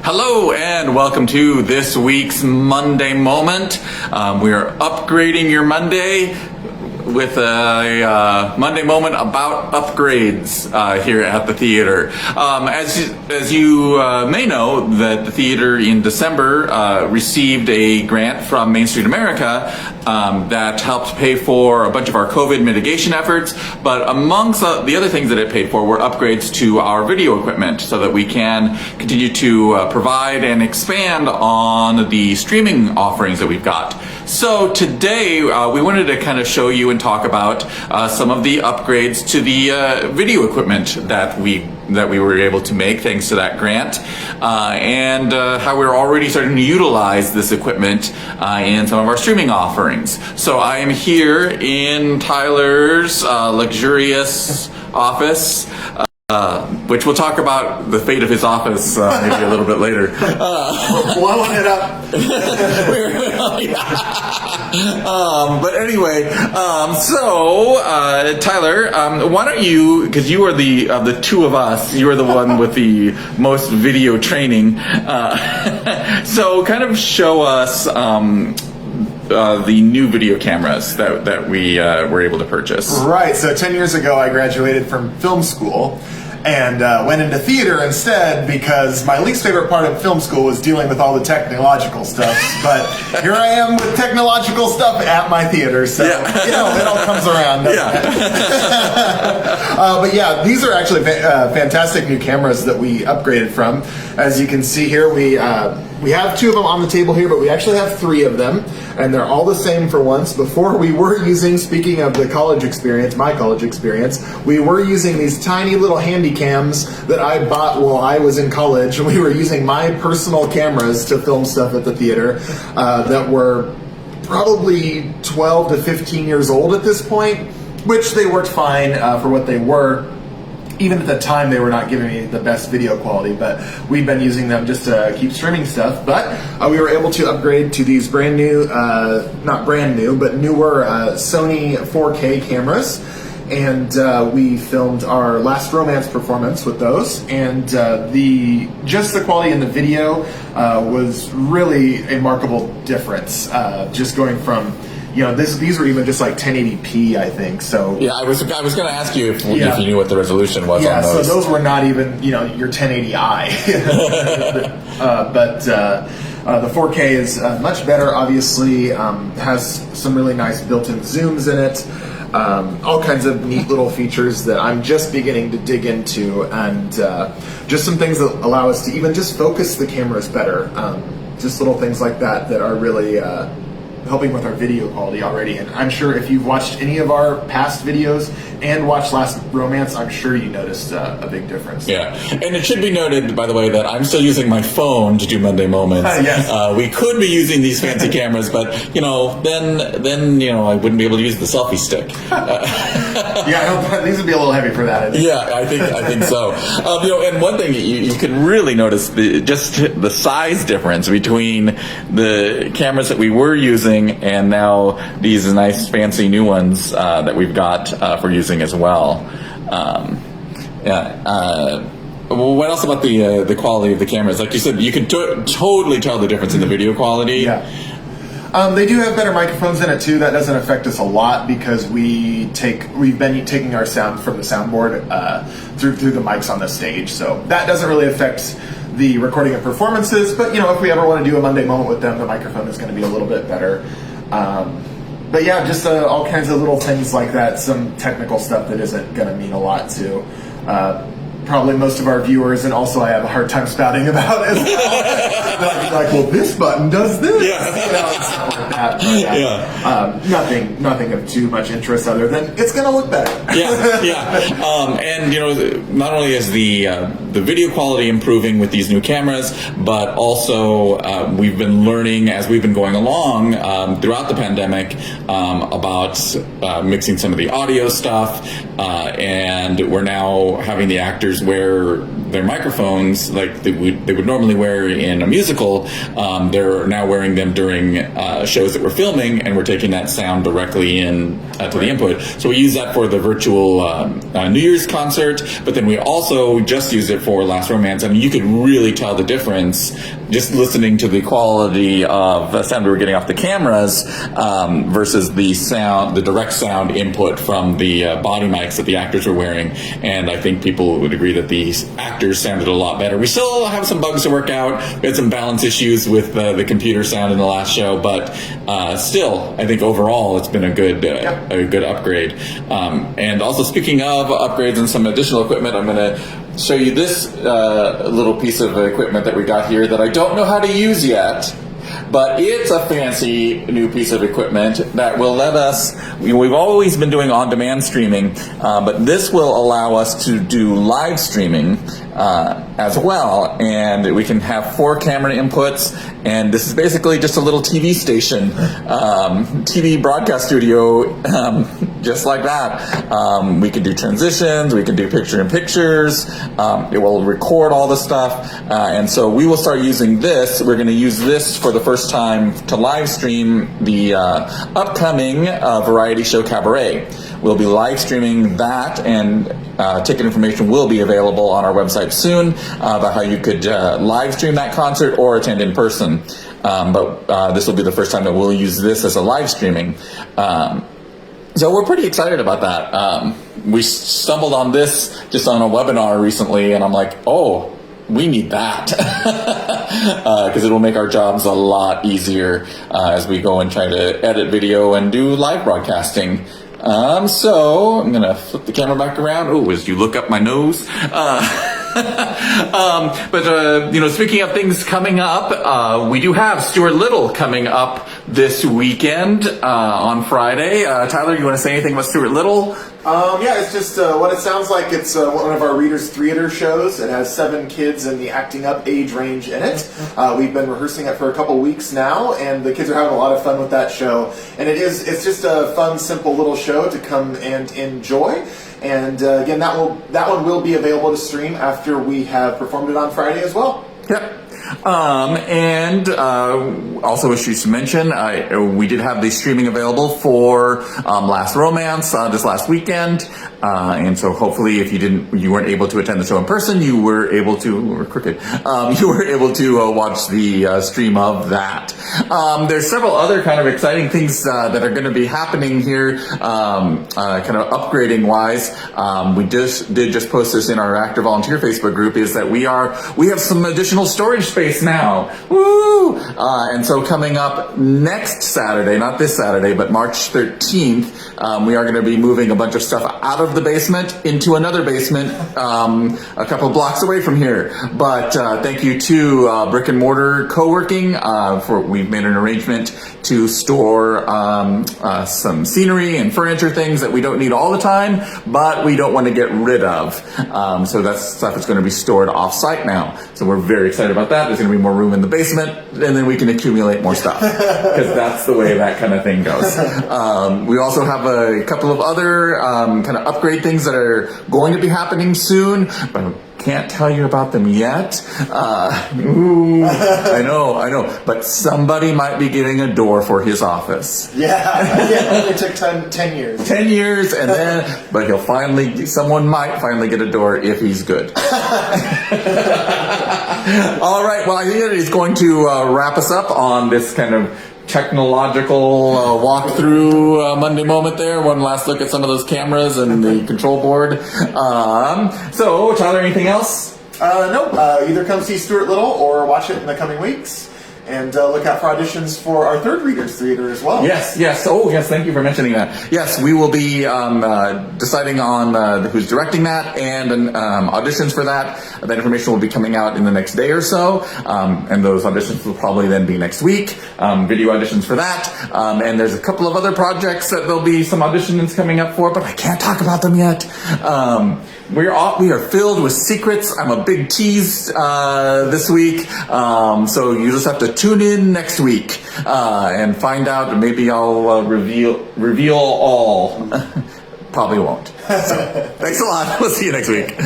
Hello and welcome to this week's Monday Moment. We are upgrading your Monday with a Monday Moment about upgrades here at the theater. As you may know, that the theater in December received a grant from Main Street America that helped pay for a bunch of our COVID mitigation efforts, but amongst the other things that it paid for were upgrades to our video equipment so that we can continue to provide and expand on the streaming offerings that we've got. So today we wanted to kind of show you and talk about some of the upgrades to the video equipment that we were able to make thanks to that grant, and how we're already starting to utilize this equipment in some of our streaming offerings. So I am here in Tyler's luxurious office, which we'll talk about the fate of his office maybe a little bit later. Blowing it up. But anyway, Tyler, why don't you, because you are the two of us, you are the one with the most video training, so kind of show us the new video cameras that we were able to purchase. Right, so 10 years ago I graduated from film school and went into theater instead because my least favorite part of film school was dealing with all the technological stuff. But here I am with technological stuff at my theater, so it all comes around. But yeah, these are actually fantastic new cameras that we upgraded from. As you can see here, we have two of them on the table here, but we actually have three of them, and they're all the same for once. Before we were using, speaking of the college experience, my college experience, we were using these tiny little handy cams that I bought while I was in college. We were using my personal cameras to film stuff at the theater that were probably 12 to 15 years old at this point, which they worked fine for what they were. Even at the time, they were not giving me the best video quality, but we've been using them just to keep streaming stuff. But we were able to upgrade to these brand new, not brand new, but newer Sony 4K cameras. And we filmed our Last Romance performance with those. And just the quality in the video was really a remarkable difference. Just going from, these were even just like 1080p, I think. So yeah, I was going to ask you if you knew what the resolution was on those. So those were not even your 1080i. But the 4K is much better. Obviously, has some really nice built-in zooms in it. All kinds of neat little features that I'm just beginning to dig into, and just some things that allow us to even just focus the cameras better. Just little things like that are really helping with our video quality already. And I'm sure if you've watched any of our past videos and watched Last Romance, I'm sure you noticed a big difference. Yeah, and it should be noted, by the way, that I'm still using my phone to do Monday Moments. Yes. We could be using these fancy cameras, but then I wouldn't be able to use the selfie stick. These would be a little heavy for that. Yeah, I think so. And one thing you can really notice just the size difference between the cameras that we were using and now these nice fancy new ones that we've got for using as well. What else about the quality of the cameras? Like you said, you can totally tell the difference in the video quality. Yeah. They do have better microphones in it too. That doesn't affect us a lot because we've been taking our sound from the soundboard through the mics on the stage. So that doesn't really affect the recording of performances. But if we ever want to do a Monday Moment with them, the microphone is going to be a little bit better. But yeah, just all kinds of little things like that. Some technical stuff that isn't going to mean a lot to probably most of our viewers, and also I have a hard time spouting about as well. Like, well, this button does this. Stuff like that. But, nothing of too much interest other than it's going to look better. And not only is the video quality improving with these new cameras, but also we've been learning as we've been going along throughout the pandemic about mixing some of the audio stuff, and we're now having the actors wear their microphones like they would normally wear in a musical. They're now wearing them during shows that we're filming, and we're taking that sound directly in to the input. So we use that for the virtual New Year's concert, but then we also just use it for Last Romance. I mean, you could really tell the difference just listening to the quality of the sound we were getting off the cameras versus the direct sound input from the body mics that the actors were wearing. And I think people would agree that the actors sounded a lot better. We still have some bugs to work out. We had some balance issues with the computer sound in the last show, but still, I think overall it's been a good upgrade. And also, speaking of upgrades and some additional equipment, I'm going to show you this little piece of equipment that we got here that I don't know how to use yet. But it's a fancy new piece of equipment that will let us, we've always been doing on-demand streaming, but this will allow us to do live streaming as well. And we can have 4 camera inputs, and this is basically just a little TV station, TV broadcast studio, just like that. We can do transitions, we can do picture-in-pictures, it will record all the stuff, and so we will start using this. We're going to use this for the first time to live stream the upcoming variety show Cabaret. We'll be live streaming that, and ticket information will be available on our website soon about how you could live stream that concert or attend in person. But this will be the first time that we'll use this as a live streaming. So we're pretty excited about that. We stumbled on this just on a webinar recently, and I'm like, oh, we need that because it will make our jobs a lot easier as we go and try to edit video and do live broadcasting. So I'm gonna flip the camera back around. Oh, as you look up my nose. But speaking of things coming up, we do have Stuart Little coming up this weekend on Friday. Tyler, you want to say anything about Stuart Little? Yeah, it's just what it sounds like. It's one of our Readers Theater shows. It has 7 kids in the acting up age range in it. We've been rehearsing it for a couple weeks now, and the kids are having a lot of fun with that show. And it's just a fun, simple little show to come and enjoy. And again, that one will be available to stream after we have performed it on Friday as well. Yep. And also, as she mentioned, we did have the streaming available for Last Romance this last weekend, and so hopefully, if you weren't able to attend the show in person, you were able to, you were able to watch the stream of that. There's several other kind of exciting things that are going to be happening here, kind of upgrading wise. We did just post this in our Actor Volunteer Facebook group. Is that we have some additional storage space now. Woo! And so coming up next Saturday, not this Saturday, but March 13th, we are going to be moving a bunch of stuff out of the basement into another basement a couple blocks away from here. But thank you to Brick and Mortar Co-working we've made an arrangement to store some scenery and furniture, things that we don't need all the time, but we don't want to get rid of. So that stuff is going to be stored off-site now. So we're very excited about that. There's going to be more room in the basement, and then we can accumulate more stuff because that's the way that kind of thing goes. We also have a couple of other kind of upgrade things that are going to be happening soon, but I can't tell you about them yet. I know, but somebody might be getting a door for his office. Yeah, it took 10 years. 10 years, but someone might finally get a door if he's good. All right, well, I think that is going to wrap us up on this kind of technological walkthrough Monday moment there. One last look at some of those cameras and the control board. So, Tyler, anything else? No, either come see Stuart Little or watch it in the coming weeks. And look out for auditions for our third Readers Theater as well. Yes. Oh, yes, thank you for mentioning that. Yes, we will be deciding on who's directing that and auditions for that. That information will be coming out in the next day or so. And those auditions will probably then be next week. Video auditions for that. And there's a couple of other projects that there'll be some auditions coming up for, but I can't talk about them yet. We are filled with secrets. I'm a big tease this week. So you just have to tune in next week and find out. Maybe I'll reveal all. Probably won't. So, thanks a lot. We'll see you next week.